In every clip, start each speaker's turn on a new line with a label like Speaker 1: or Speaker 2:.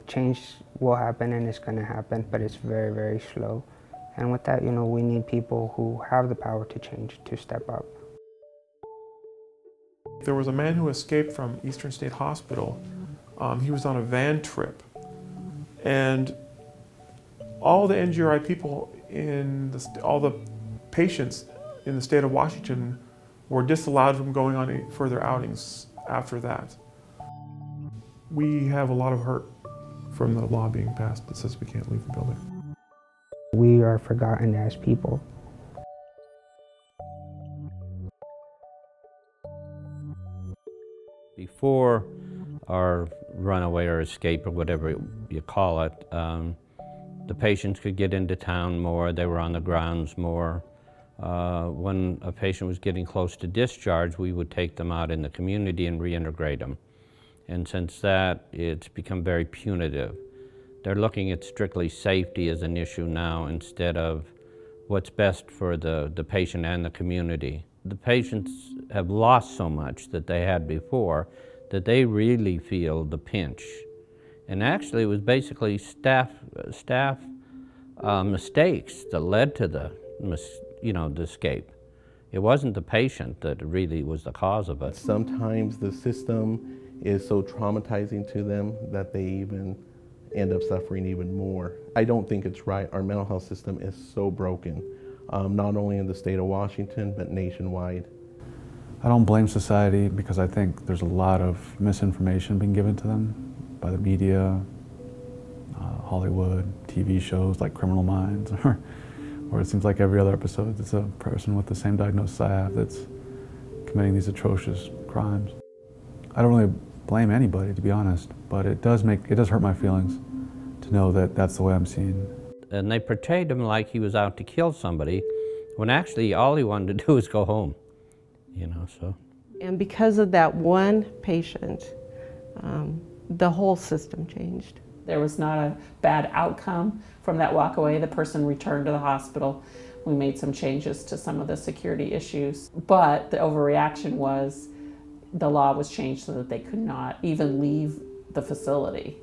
Speaker 1: change will happen and it's going to happen, but it's very, very slow. And with that, we need people who have the power to change, to step up.
Speaker 2: There was a man who escaped from Eastern State Hospital. He was on a van trip. And all the NGRI people all the patients in the state of Washington were disallowed from going on any further outings after that. We have a lot of hurt from the law being passed that says we can't leave the building.
Speaker 1: We are forgotten as people.
Speaker 3: Before our runaway or escape or whatever you call it, the patients could get into town more, they were on the grounds more. When a patient was getting close to discharge, we would take them out in the community and reintegrate them. And since that, it's become very punitive. They're looking at strictly safety as an issue now instead of what's best for the patient and the community. The patients have lost so much that they had before that they really feel the pinch. And actually it was basically staff mistakes that led to the escape. It wasn't the patient that really was the cause of it.
Speaker 4: Sometimes the system is so traumatizing to them that they even end up suffering even more. I don't think it's right. Our mental health system is so broken, not only in the state of Washington, but nationwide.
Speaker 5: I don't blame society because I think there's a lot of misinformation being given to them by the media, Hollywood, TV shows like Criminal Minds, or it seems like every other episode it's a person with the same diagnosis I have that's committing these atrocious crimes. I don't really blame anybody, to be honest, but it does hurt my feelings to know that that's the way I'm seen.
Speaker 3: And they portrayed him like he was out to kill somebody, when actually all he wanted to do was go home, so.
Speaker 6: And because of that one patient, the whole system changed.
Speaker 7: There was not a bad outcome from that walk away. The person returned to the hospital. We made some changes to some of the security issues, but the overreaction was the law was changed so that they could not even leave the facility,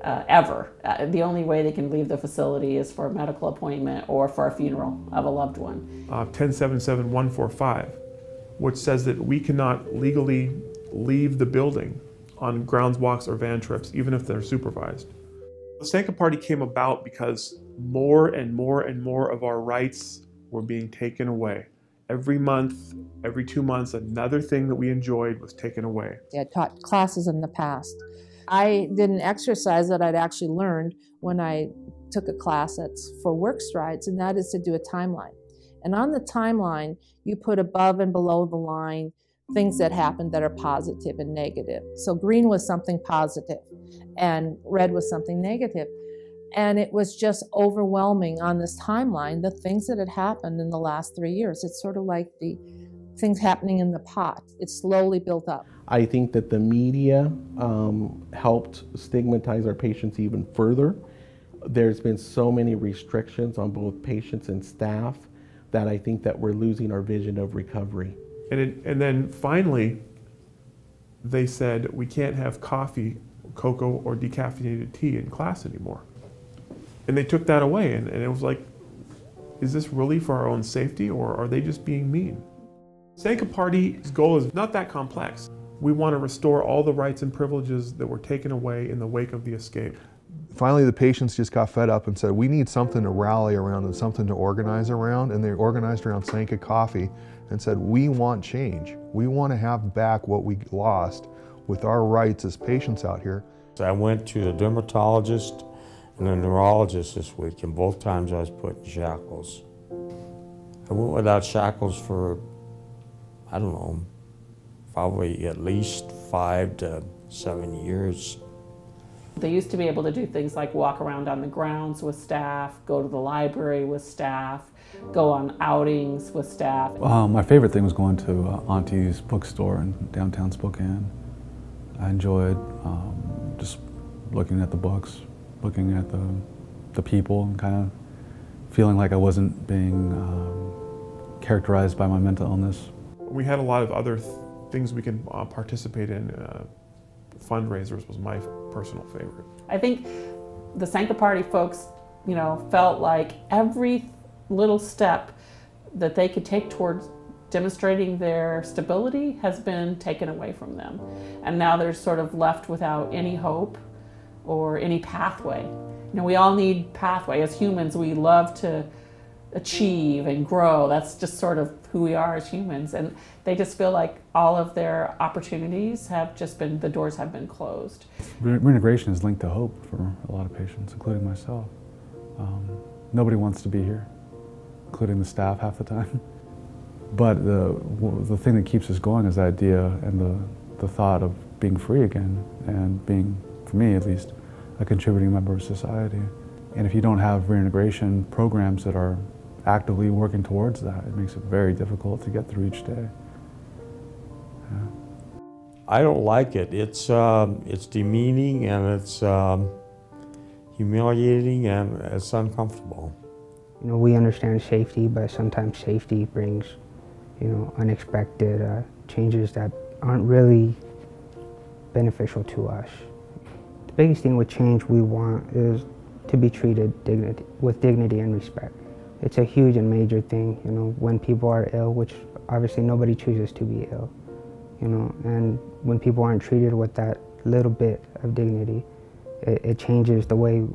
Speaker 7: ever. The only way they can leave the facility is for a medical appointment or for a funeral of a loved one.
Speaker 2: 1077145, which says that we cannot legally leave the building on grounds walks or van trips, even if they're supervised. The Sanka Party came about because more and more and more of our rights were being taken away. Every month, every 2 months, another thing that we enjoyed was taken away.
Speaker 8: I taught classes in the past. I did an exercise that I'd actually learned when I took a class that's for work strides, and that is to do a timeline. And on the timeline, you put above and below the line things that happened that are positive and negative. So green was something positive, and red was something negative. And it was just overwhelming on this timeline, the things that had happened in the last 3 years. It's sort of like the things happening in the pot. It slowly built up.
Speaker 4: I think that the media helped stigmatize our patients even further. There's been so many restrictions on both patients and staff that I think that we're losing our vision of recovery.
Speaker 2: And then finally, they said we can't have coffee, cocoa, or decaffeinated tea in class anymore. And they took that away, and it was like, is this really for our own safety, or are they just being mean? Sanka Party's goal is not that complex. We want to restore all the rights and privileges that were taken away in the wake of the escape.
Speaker 9: Finally, the patients just got fed up and said, we need something to rally around and something to organize around, and they organized around Sanka Coffee and said, we want change. We want to have back what we lost with our rights as patients out here.
Speaker 10: So I went to the dermatologist and the neurologist this week, and both times I was put in shackles. I went without shackles for, I don't know, probably at least 5 to 7 years.
Speaker 7: They used to be able to do things like walk around on the grounds with staff, go to the library with staff, go on outings with staff.
Speaker 5: My favorite thing was going to Auntie's bookstore in downtown Spokane. I enjoyed just looking at the books, looking at the people, and kind of feeling like I wasn't being characterized by my mental illness.
Speaker 2: We had a lot of other things we can participate in. fundraisers was my personal favorite.
Speaker 7: I think the Sanka Party folks, felt like every little step that they could take towards demonstrating their stability has been taken away from them. And now they're sort of left without any hope or any pathway. We all need pathway. As humans, we love to achieve and grow. That's just sort of who we are as humans. And they just feel like all of their opportunities the doors have been closed.
Speaker 5: Reintegration is linked to hope for a lot of patients, including myself. Nobody wants to be here, including the staff half the time. But the thing that keeps us going is the idea and the thought of being free again and being, for me at least, a contributing member of society. And if you don't have reintegration programs that are actively working towards that, it makes it very difficult to get through each day. Yeah.
Speaker 10: I don't like it. It's demeaning and it's humiliating and it's uncomfortable.
Speaker 1: We understand safety, but sometimes safety brings, unexpected changes that aren't really beneficial to us. The biggest thing with change we want is to be treated with dignity and respect. It's a huge and major thing, when people are ill, which obviously nobody chooses to be ill, and when people aren't treated with that little bit of dignity, it changes the way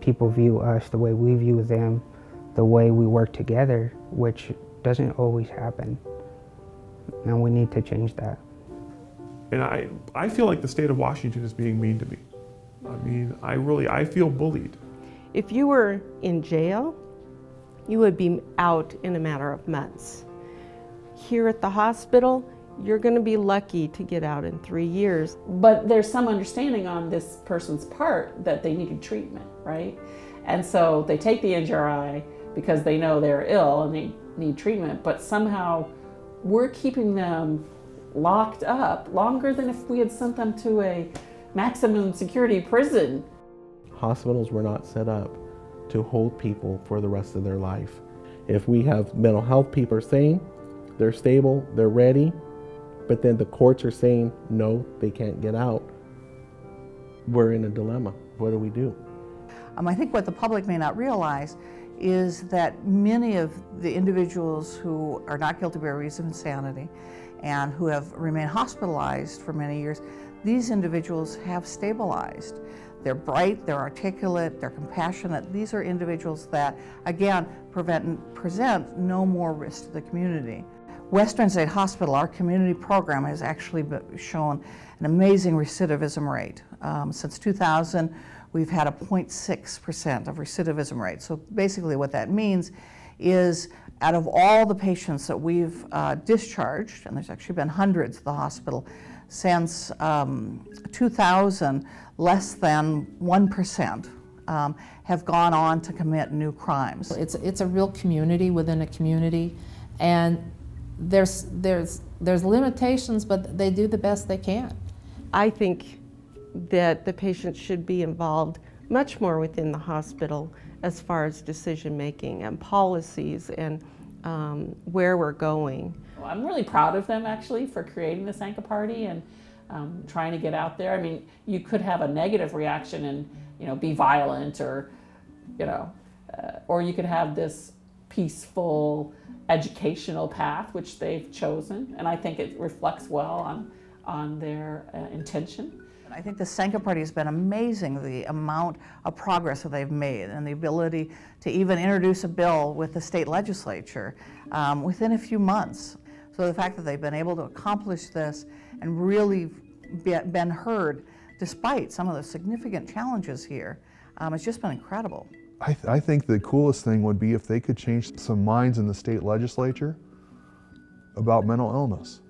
Speaker 1: people view us, the way we view them, the way we work together, which doesn't always happen. And we need to change that.
Speaker 2: And I feel like the state of Washington is being mean to me. I mean, I feel bullied.
Speaker 6: If you were in jail, you would be out in a matter of months. Here at the hospital, you're going to be lucky to get out in 3 years.
Speaker 7: But there's some understanding on this person's part that they needed treatment, right? And so they take the NGRI because they know they're ill and they need treatment, but somehow we're keeping them locked up longer than if we had sent them to a maximum security prison.
Speaker 4: Hospitals were not set up to hold people for the rest of their life. If we have mental health people saying they're stable, they're ready, but then the courts are saying no, they can't get out, we're in a dilemma. What do we do?
Speaker 11: I think what the public may not realize is that many of the individuals who are not guilty by reason of insanity and who have remained hospitalized for many years, these individuals have stabilized. They're bright, they're articulate, they're compassionate. These are individuals that, again, present no more risk to the community. Western State Hospital, our community program, has actually shown an amazing recidivism rate. Since 2000, we've had a 0.6% of recidivism rate. So basically what that means is out of all the patients that we've discharged, and there's actually been hundreds at the hospital, since 2000, less than 1% have gone on to commit new crimes.
Speaker 8: It's a real community within a community, and there's limitations, but they do the best they can.
Speaker 6: I think that the patients should be involved much more within the hospital as far as decision making and policies and where we're going.
Speaker 7: Well, I'm really proud of them actually for creating the Sanka Party and trying to get out there. I mean, you could have a negative reaction and be violent, or or you could have this peaceful educational path which they've chosen, and I think it reflects well on their intention.
Speaker 11: I think the Sanka Party has been amazing, the amount of progress that they've made and the ability to even introduce a bill with the state legislature within a few months. So the fact that they've been able to accomplish this and really been heard despite some of the significant challenges here, it's just been incredible.
Speaker 9: I think the coolest thing would be if they could change some minds in the state legislature about mental illness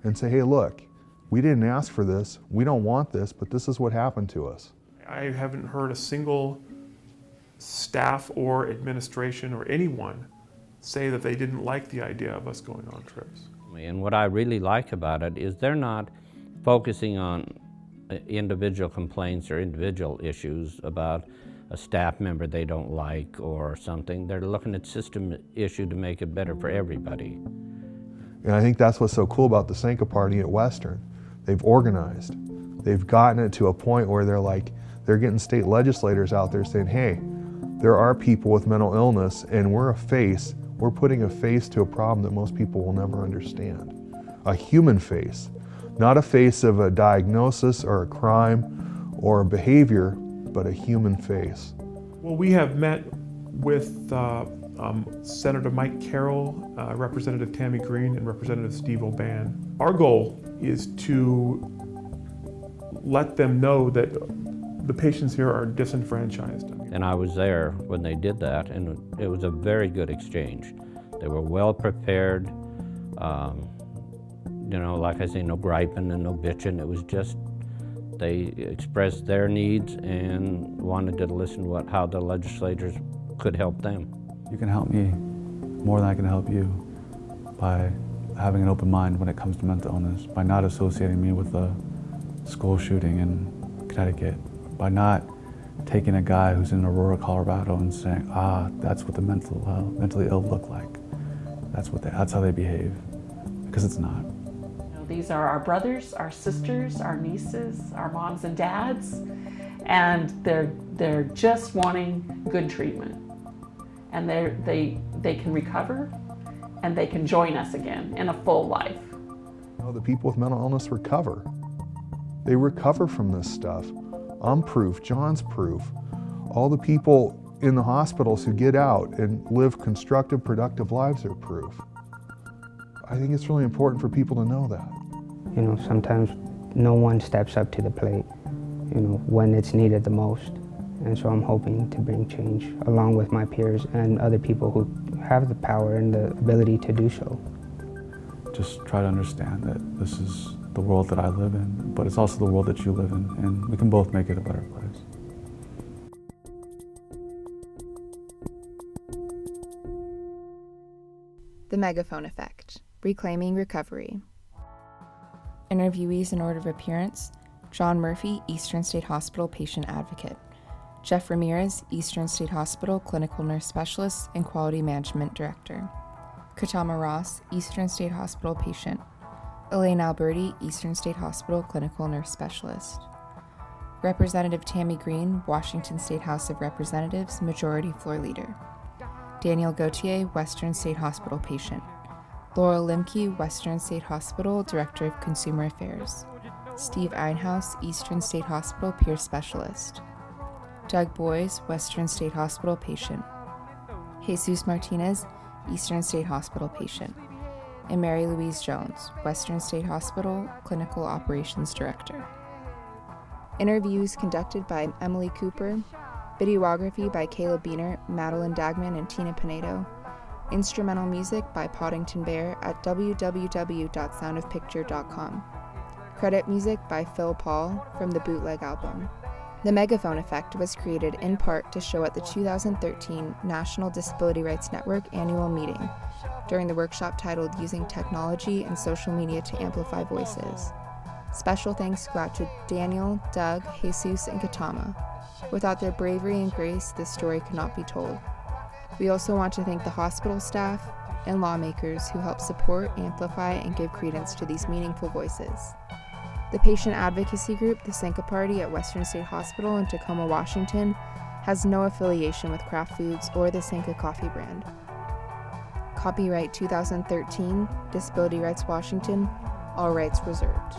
Speaker 9: and say, hey, look, we didn't ask for this, we don't want this, but this is what happened to us.
Speaker 2: I haven't heard a single staff or administration or anyone say that they didn't like the idea of us going on trips.
Speaker 3: And what I really like about it is they're not focusing on individual complaints or individual issues about a staff member they don't like or something. They're looking at system issue to make it better for everybody.
Speaker 9: And I think that's what's so cool about the Sanka Party at Western. They've organized. They've gotten it to a point where they're getting state legislators out there saying, hey, there are people with mental illness and we're putting a face to a problem that most people will never understand. A human face, not a face of a diagnosis or a crime or a behavior, but a human face.
Speaker 2: Well, we have met with Senator Mike Carroll, Representative Tammy Green, and Representative Steve O'Ban. Our goal is to let them know that the patients here are disenfranchised.
Speaker 3: And I was there when they did that, and it was a very good exchange. They were well prepared. You know, like I say, no griping and no bitching. It was just, they expressed their needs and wanted to listen to how the legislators could help them.
Speaker 5: You can help me more than I can help you by having an open mind when it comes to mental illness, by not associating me with a school shooting in Connecticut, by not taking a guy who's in Aurora, Colorado and saying, that's what the mentally ill look like. That's how they behave, because it's not.
Speaker 7: You know, these are our brothers, our sisters, our nieces, our moms and dads, and they're just wanting good treatment. And they can recover, and they can join us again in a full life.
Speaker 9: The people with mental illness recover. They recover from this stuff. I'm proof, John's proof. All the people in the hospitals who get out and live constructive, productive lives are proof. I think it's really important for people to know that.
Speaker 1: You know, sometimes no one steps up to the plate, you know, when it's needed the most. And so I'm hoping to bring change along with my peers and other people who have the power and the ability to do so.
Speaker 5: Just try to understand that this is the world that I live in, but it's also the world that you live in, and we can both make it a better place.
Speaker 12: The Megaphone Effect, Reclaiming Recovery. Interviewees in order of appearance: John Murphy, Eastern State Hospital Patient Advocate; Jeff Ramirez, Eastern State Hospital Clinical Nurse Specialist and Quality Management Director; Katama Ross, Eastern State Hospital Patient; Elaine Alberti, Eastern State Hospital Clinical Nurse Specialist; Representative Tammy Green, Washington State House of Representatives Majority Floor Leader; Daniel Gauthier, Western State Hospital Patient; Laurel Limke, Western State Hospital Director of Consumer Affairs; Steve Einhaus, Eastern State Hospital Peer Specialist; Doug Boyes, Western State Hospital Patient; Jesus Martinez, Eastern State Hospital Patient; and Mary Louise Jones, Western State Hospital Clinical Operations Director. Interviews conducted by Emily Cooper. Videography by Caleb Biener, Madeline Dagman, and Tina Pinedo. Instrumental music by Poddington Bear at www.soundofpicture.com. Credit music by Phil Paul from the Bootleg album. The Megaphone Effect was created in part to show at the 2013 National Disability Rights Network annual meeting during the workshop titled Using Technology and Social Media to Amplify Voices. Special thanks go out to Daniel, Doug, Jesus, and Katama. Without their bravery and grace, this story could not be told. We also want to thank the hospital staff and lawmakers who help support, amplify, and give credence to these meaningful voices. The patient advocacy group, the Sanka Party at Western State Hospital in Tacoma, Washington, has no affiliation with Kraft Foods or the Sanka coffee brand. Copyright 2013, Disability Rights Washington, all rights reserved.